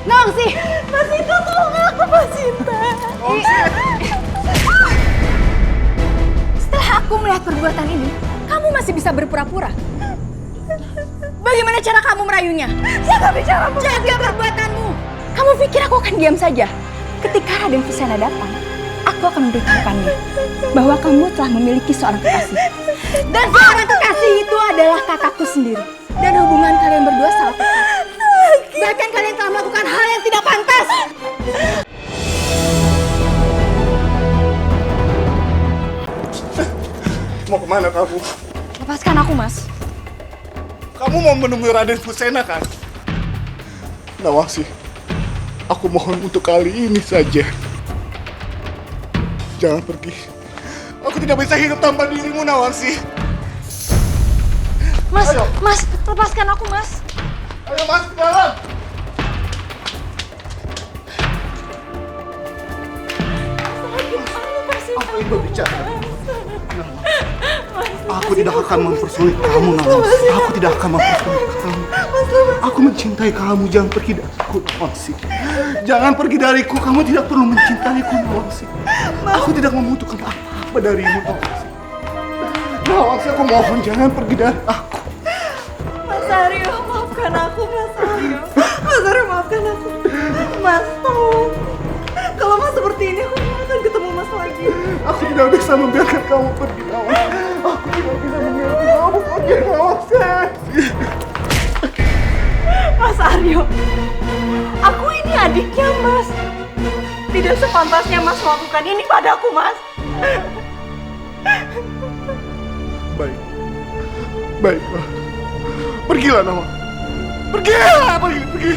Nongsi! Mas Sinta, tolong aku, Mas Sinta! Setelah aku melihat perbuatan ini, kamu masih bisa berpura-pura. Bagaimana cara kamu merayunya? Jaga perbuatanmu! Kamu pikir aku akan diam saja? Ketika Raden Fusena datang, aku akan memberitahukannya bahwa kamu telah memiliki seorang kekasih. Dan seorang kekasih itu adalah kakakku sendiri. Dan hubungan kalian berdua sangat dekat. Bahkan kalian telah melakukan hal yang tidak pantas. Mau kemana kamu? Lepaskan aku, Mas. Kamu mau menemui Raden Fusena kan? Nawangsi, aku mohon untuk kali ini saja. Jangan pergi. Aku tidak bisa hidup tanpa dirimu, Nawangsi. Mas, Ayo. Mas, lepaskan aku, Mas. Ayo masuk ke dalam. Apa yang berbicara? Aku tidak akan mempersulit kamu, Nawangsi. Aku tidak akan mempersulit kamu. Aku mencintai kamu. Jangan pergi dariku, Nawangsi. Jangan pergi dariku. Kamu tidak perlu mencintaiku, Nawangsi. Aku tidak membutuhkan apa-apa darimu, Nawangsi. Nawangsi, aku mohon jangan pergi dari aku. Mas Aryo, maafkan aku, Mas Aryo. Mas Aryo, maafkan aku. Mas, tolong. Kalau Mas seperti ini, aku tidak akan ketemu Mas lagi. Aku tidak bisa membiarkan kamu pergi, Nawangsi. Aku tidak bisa membiarkan kamu pergi, Nawangsi. Mas Aryo, aku ini adiknya, Mas. Tidak sepantasnya Mas melakukan ini padaku, Mas. Baik. Baiklah. Pergilah, Nawang. Pergilah, pergi.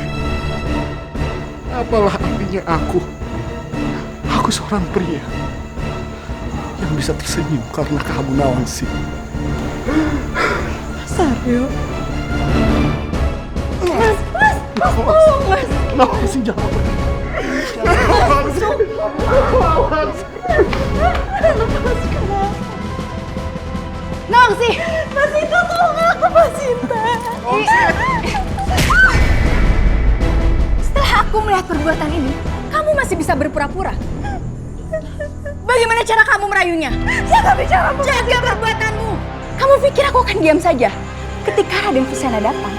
Apalah artinya aku? Aku seorang pria yang bisa tersenyum karena kamu, Nawangsi. Mas Aryo. Mas, tolong, Mas. Nawangsi, jangan pergi. Nawangsi. Nongsi! Mas Sinta, tolong aku, Mas Sinta! Setelah aku melihat perbuatan ini, kamu masih bisa berpura-pura. Bagaimana cara kamu merayunya? Jaga perbuatanmu! Kamu pikir aku akan diam saja? Ketika Raden Fusena datang,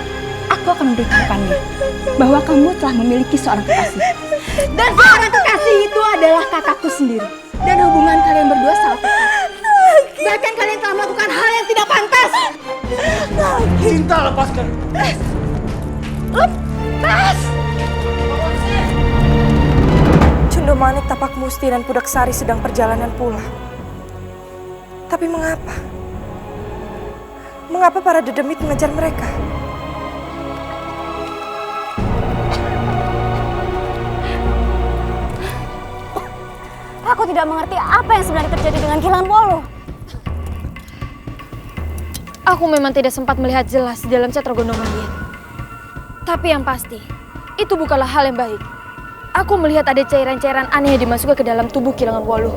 aku akan memberitahukannya bahwa kamu telah memiliki seorang kekasih. Dan seorang kekasih itu adalah kakakku sendiri. Dan hubungan kalian berdua sangat dekat. Bahkan kalian telah melakukan hal yang tidak pantas. Cinta, lepaskan. Lepas! Cundomanik, Tapak Musti, dan Pudak Sari sedang perjalanan pulang. Tapi mengapa? Mengapa para dedemit mengejar mereka? Aku tidak mengerti apa yang sebenarnya terjadi dengan Kilangan Wolu. Aku memang tidak sempat melihat jelas di dalam Cetro Gondomayit. Tapi yang pasti, itu bukanlah hal yang baik. Aku melihat ada cairan-cairan aneh yang dimasukkan ke dalam tubuh Kilangan Wolu.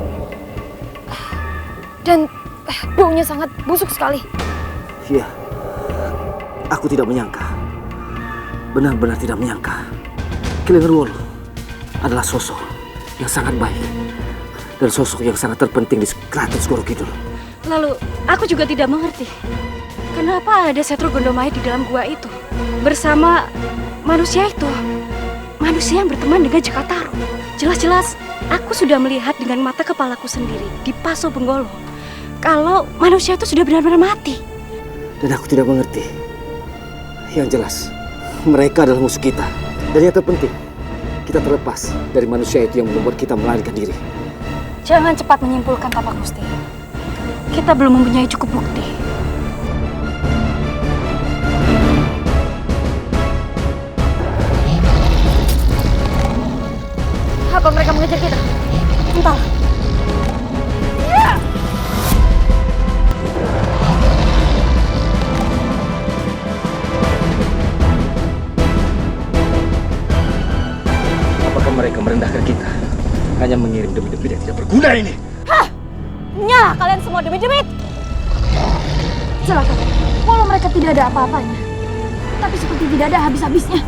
Dan baunya sangat busuk sekali. Iya, aku tidak menyangka. Benar-benar tidak menyangka. Kilangan Wolu adalah sosok yang sangat baik. Dan sosok yang sangat terpenting di Keraton Segoro Kidul. Lalu, aku juga tidak mengerti. Kenapa ada Cetro Gondomayit di dalam gua itu? Bersama manusia itu. Manusia yang berteman dengan Jakataru. Jelas-jelas, aku sudah melihat dengan mata kepalaku sendiri di Paso Benggolo. Kalau manusia itu sudah benar-benar mati. Dan aku tidak mengerti. Yang jelas, mereka adalah musuh kita. Dan yang terpenting, kita terlepas dari manusia itu yang membuat kita melarikan diri. Jangan cepat menyimpulkan, Tapak Musti. Kita belum mempunyai cukup bukti. Apa mereka mengejar kita? Entahlah. Ya! Apakah mereka merendahkan kita? Hanya mengirim demit-demit yang tidak berguna ini. Hah! Nyala kalian semua demit-demit! Celaka. Walau mereka tidak ada apa-apanya, tapi seperti tidak ada habis-habisnya.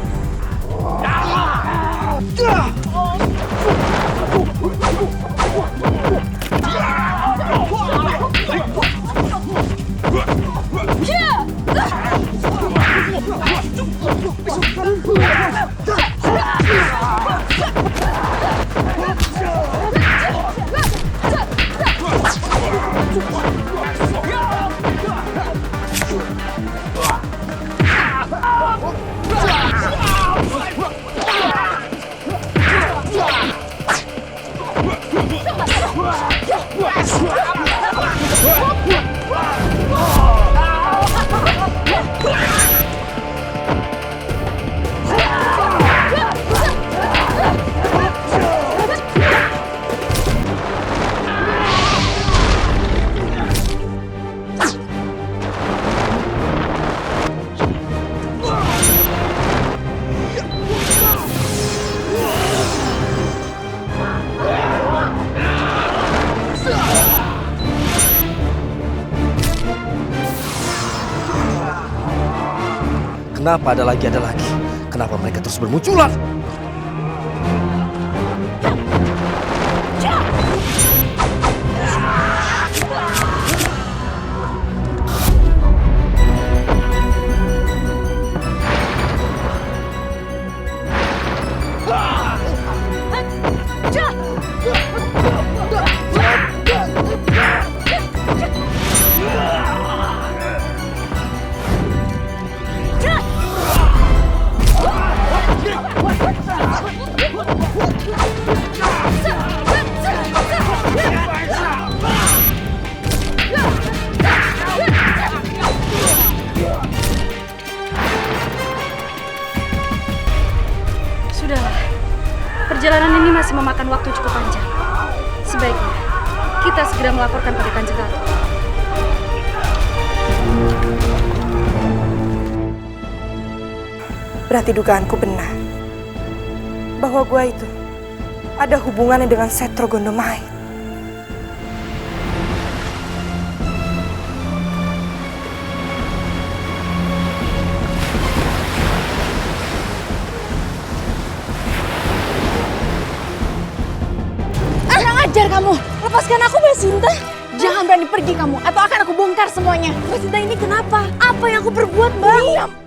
Kenapa ada lagi? Kenapa mereka terus bermunculan? Sudahlah, perjalanan ini masih memakan waktu cukup panjang. Sebaiknya kita segera melaporkan pada Kanjeng Ratu. Berarti dugaanku benar bahwa gua itu ada hubungannya dengan Setro Gondomait. Kurang ajar kamu. Lepaskan aku, Mbak Sinta. Jangan berani pergi kamu, atau akan aku bongkar semuanya. Mbak Sinta, ini kenapa? Apa yang aku perbuat, Mbak? Diam.